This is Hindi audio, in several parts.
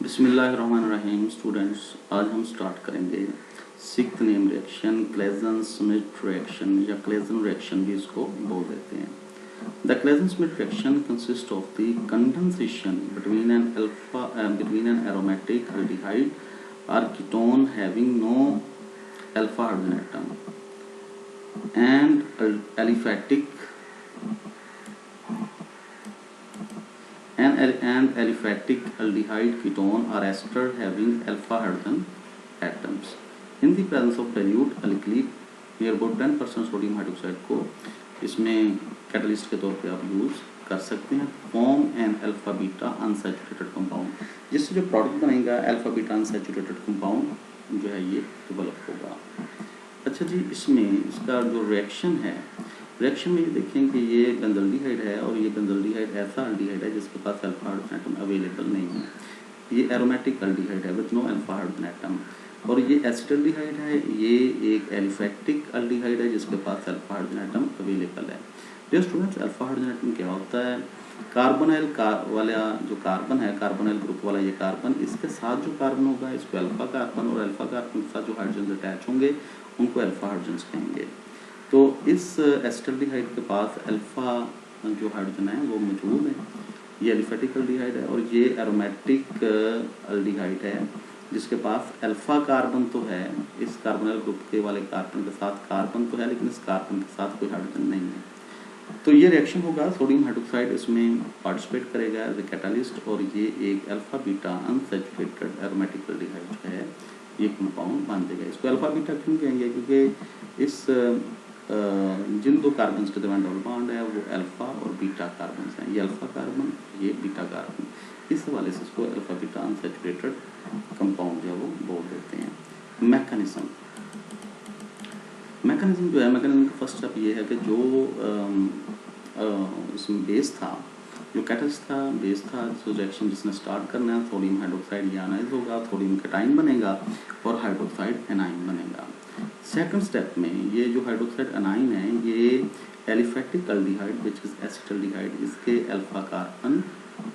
बिस्मिल्लाहिर्रहमानिर्रहीम स्टूडेंट्स, आज हम स्टार्ट करेंगे sixth name reaction, Claisen-Schmitt reaction या क्लेजन रिएक्शन भी इसको बोल देते हैं। The Claisen-Schmitt reaction consist of the condensation between an aromatic aldehyde or ketone having no alpha hydrogen atom and aliphatic aldehyde ketone or ester having alpha hydrogen atoms. In the presence of dilute alkali, near about 10% sodium hydroxide को इसमें कैटलिस्ट के तौर पे आप यूज़ कर सकते हैं। Form and alpha beta unsaturated compound, जिससे जो प्रोडक्ट बनेगा अल्फा बीटा अनसैचुरेटेड कंपाउंड जो है ये डेवलप होगा। अच्छा जी, इसमें इसका जो रिएक्शन है, रिएक्शन में ये देखें कि ये बेंजल्डिहाइड है और ये बेंजल्डिहाइड ऐसा अल्डिहाइड है जिसके पास अल्फा हाइड्रोजन एटम अवेलेबल नहीं है। ये एरोमेटिक अल्डिहाइड है with no alpha hydrogen atom. और ये एसिटाल्डिहाइड है, ये एक एलिफैक्टिक अल्डिहाइड है जिसके पास अल्फा हाइड्रोजन एटम अवेलेबल है। Dear students, alpha hydrogen atom क्या होता है? कार्बोनाइल वाला जो कार्बन है, कार्बोनाइल ग्रुप वाला ये कार्बन, इसके साथ जो कार्बन होगा इसको अल्फा कार्बन, और अल्फा कार्बन के साथ जो हाइड्रोजन अटैच होंगे उनको अल्फा हाइड्रोजन कहेंगे। तो इस एसिटाल्डिहाइड के पास अल्फा जो हाइड्रोजन है वो मौजूद है। ये एलिफेटिक अल्डिहाइड है और ये एरोमेटिक अल्डिहाइड है जिसके पास अल्फा कार्बन तो है, इस कार्बोनाइल ग्रुप के वाले कार्बन के साथ कार्बन तो है लेकिन इस कार्बन के साथ कोई हाइड्रोजन नहीं है। तो ये रिएक्शन होगा, सोडियम हाइड्रोक्साइड इसमें पार्टिसिपेट करेगा एज ए कैटालिस्ट, और ये एक alpha beta unsaturated aromatic aldehyde जो है ये कंपाउंड बन जाएगा। इसको अल्फा बीटा क्यों कहेंगे? क्योंकि इस जिन दो कार्बन के दरमियान डबल बॉन्ड है वो अल्फा और बीटा कार्बन हैं। ये अल्फा कार्बन, ये बीटा कार्बन, इस हवाले से इसको अल्फा बीटा अनसैचुरेटेड कंपाउंड जो है वो बोल देते हैं। मैकेनिज्म जो है, मैकेनिज्म का फर्स्ट स्टेप ये है कि जो इसमें बेस था, जो कैटलिस्ट था, बेस था, जो रिएक्शन जिसने स्टार्ट करना है, सोडियम हाइड्रोक्साइड ये आयनाइज होगा, सोडियम कैटाइन बनेगा और हाइड्रोक्साइड एनाइन बनेगा। सेकंड स्टेप में ये जो हाइड्रोक्साइड एनाइन है ये aliphatic aldehyde which is acetaldehyde, इसके अल्फा कार्बन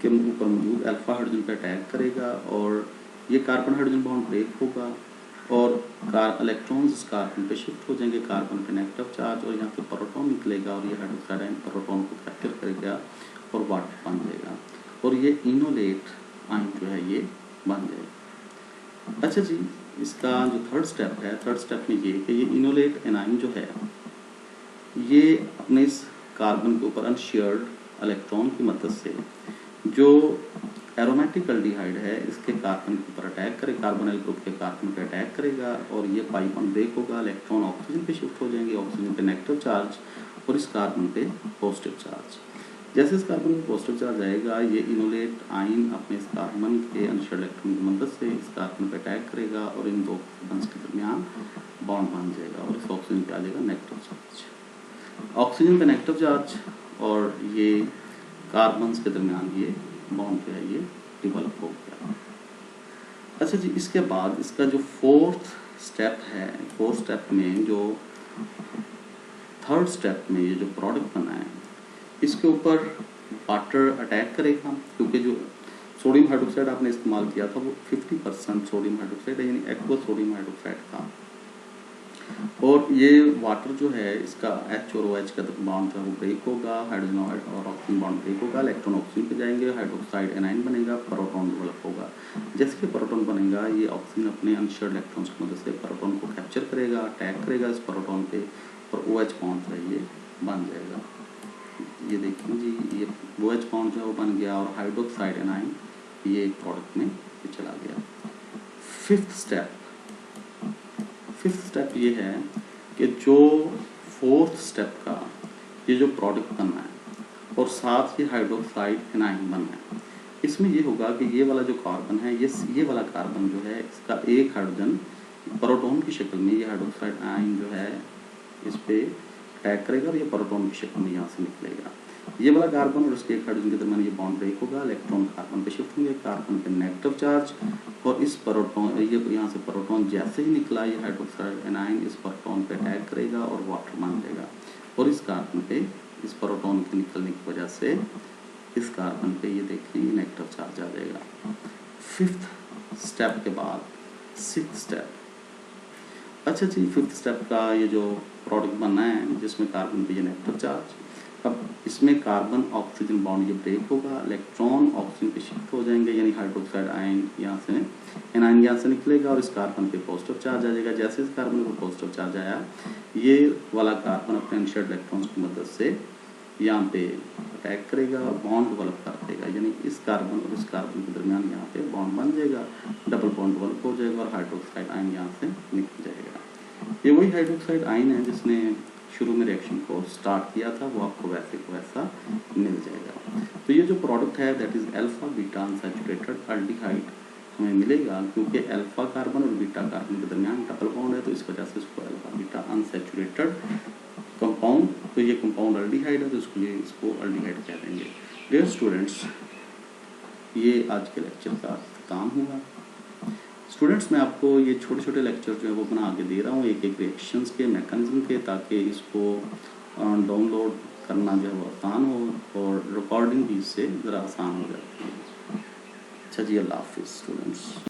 के ऊपर मौजूद अल्फा हाइड्रोजन पे अटैक करेगा और ये कार्बन हाइड्रोजन बॉन्ड ब्रेक होगा और इलेक्ट्रॉन्स इस कार्बन पे शिफ्ट हो जाएंगे, कार्बन पे नेगेटिव चार्ज, और यहाँ पे प्रोटॉन निकलेगा और ये हाइड्रोक्साइड आयन प्रोटॉन को कैप्चर करेगा और वाटर बन जाएगा और ये इनोलेट आयन जो है ये बन जाएगा। अच्छा जी, इसका जो थर्ड स्टेप है, थर्ड स्टेप में ये कि ये इनोलेट एनाइन जो है ये अपने इस कार्बन के ऊपर अनशेयर्ड इलेक्ट्रॉन की मदद से जो एरोमेटिक अल्डिहाइड है इसके कार्बन के ऊपर अटैक करेगा, कार्बोनाइल ग्रुप के कार्बन पे अटैक करेगा और ये पाई बॉन्ड ब्रेक होगा, इलेक्ट्रॉन ऑक्सीजन पे शिफ्ट हो जाएंगे, ऑक्सीजन पे नेगेटिव चार्ज और इस कार्बन पे पॉजिटिव चार्ज। जैसे इस कार्बन में पॉजिटिव चार्ज आएगा, ये इनोलेट आयन अपने इस कार्बन के अनशेयर्ड इलेक्ट्रॉन की मदद से इस कार्बन पे अटैक करेगा और इन दो कार्बन के दरमियान बॉन्ड बन जाएगा और इस ऑक्सीजन पे आ जाएगा नेगेटिव चार्ज। ऑक्सीजन पे नेगेटिव चार्ज और ये कार्बन के दरमियान ये बॉन्ड जो है ये डेवलप हो गया। अच्छा जी, इसके बाद इसका जो फोर्थ स्टेप है, फोर्थ स्टेप में जो थर्ड स्टेप में ये जो प्रोडक्ट बना है इसके ऊपर वाटर अटैक करेगा, क्योंकि जो सोडियम हाइड्रोक्साइड आपने इस्तेमाल किया था वो 50% सोडियम हाइड्रोक्साइड है, यानी एक्वा सोडियम हाइड्रोक्साइड था। और ये वाटर जो है इसका H और OH का बॉन्ड जो है वो ब्रेक होगा, हाइड्रोजन और ऑक्सीजन बॉन्ड ब्रेक होगा, इलेक्ट्रॉन ऑक्सीजन पे जाएंगे, हाइड्रोक्साइड एनाइन बनेगा, प्रोटॉन डेवलप होगा। जैसे कि प्रोटॉन बनेगा, ये ऑक्सीजन अपने अनशेयर्ड इलेक्ट्रॉन्स की मदद से प्रोटॉन को कैप्चर करेगा, अटैक करेगा इस प्रोटॉन पे और OH बॉन्ड जो है ये बन जाएगा। ये देखिए जी, ये OH बॉन्ड जो है वो बन गया और हाइड्रोक्साइड एनाइन ये एक प्रोडक्ट में ये चला गया। फिफ्थ स्टेप ये है कि जो फोर्थ स्टेप का ये जो प्रोडक्ट बनना है और साथ ही हाइड्रोक्साइड एनाइन बनना है, इसमें ये होगा कि ये वाला जो कार्बन है, ये वाला कार्बन जो है इसका एक हाइड्रोजन प्रोटॉन की शक्ल में ये हाइड्रोक्साइड एनाइन जो है इस पे अटैक करेगा और ये प्रोटॉन की शक्ल में यहाँ से निकलेगा। ये वाला कार्बन और उसके एक हाइड्रोजन के दरमियान ये बॉन्ड ब्रेक होगा, इलेक्ट्रॉन कार्बन पे शिफ्ट होंगे, कार्बन पे नेगेटिव चार्ज और इस प्रोटॉन, ये यहाँ से प्रोटॉन जैसे ही निकला ये हाइड्रोक्साइड एनाइन इस प्रोटॉन पे अटैक करेगा और वाटर बन जाएगा और इस कार्बन पे इस प्रोटॉन के निकलने की वजह से इस कार्बन पे ये देखें नेगेटिव चार्ज आ जाएगा। फिफ्थ स्टेप के बाद 6th स्टेप। अच्छा जी, 5th स्टेप का ये जो प्रोडक्ट बनना है जिसमें कार्बन पे ये नेगेटिव चार्ज, अब इसमें कार्बन ऑक्सीजन बॉन्ड ये ब्रेक होगा, इलेक्ट्रॉन ऑक्सीजन पे शिफ्ट हो जाएंगे, यानी हाइड्रोक्साइड आयन यहाँ से एनायन यहाँ से निकलेगा और इस कार्बन पे पॉजिटिव चार्ज आ जाएगा। जैसे इस कार्बन पे पॉजिटिव चार्ज आया, ये वाला कार्बन अपने अनशेयर्ड इलेक्ट्रॉन्स की मदद से यहाँ पे अटैक करेगा और बॉन्ड डेवलप कर देगा, यानी इस कार्बन और इस कार्बन के दरमियान यहाँ पे बॉन्ड बन जाएगा, डबल बॉन्ड डेवलप हो जाएगा और हाइड्रोक्साइड आयन यहाँ से निकल जाएगा। ये वही हाइड्रोक्साइड आयन है जिसने शुरू में रिएक्शन को स्टार्ट किया था, वो आपको वैसे को वैसा मिल जाएगा। तो ये जो प्रोडक्ट है that is alpha beta unsaturated aldehyde हमें मिलेगा, क्योंकि अल्फा कार्बन और बीटा कार्बन के दरमियान डबल बॉन्ड है, तो इस वजह से इसको अल्फा बीटा अनसैचुरेटेड कंपाउंड, तो ये कंपाउंड अल्डिहाइड है, तो इसको लिए इसको अल्डिहाइड कह देंगे। डियर स्टूडेंट्स, ये आज के लेक्चर का काम हुआ। स्टूडेंट्स, मैं आपको ये छोटे छोटे लेक्चर जो है वो बना के दे रहा हूँ एक एक रिएक्शंस के मैकेनिज्म के, ताकि इसको डाउनलोड करना जो है वो आसान हो और रिकॉर्डिंग भी इससे ज़रा आसान हो जाती है। अच्छा जी, अल्लाह हाफिज़ स्टूडेंट्स।